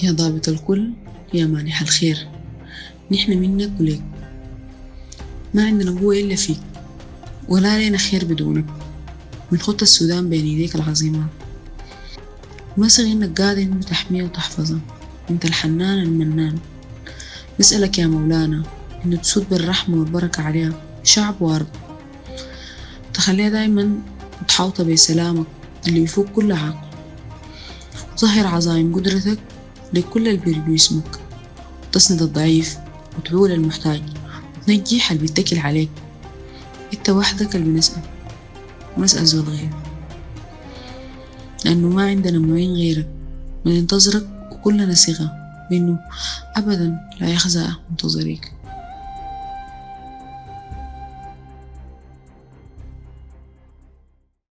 يا ضابط الكل، يا مانح الخير، نحن منك وليك، ما عندنا قوة إلا فيك، ولا لينا خير بدونك. من خط السودان بين يديك العظيمات، مصر إنك قادر تحميها وتحفظها. انت الحنان المنان، نسألك يا مولانا إنه تسود بالرحمة والبركة عليها شعب وأرض، تخليها دايما متحوطة بسلامك اللي يفوق كل عقل، وظهر عظائم قدرتك لكل اللي بيرجو اسمك، وتسند الضعيف وتعول المحتاج وتنجيح اللي بيتكل عليك. انت وحدك اللي بنسأل ونسأل ذو الغير، لأنه ما عندنا معين غيرك، بننتظرك وكلنا ثقة بأنه أبدا لا يخزى منتظريك.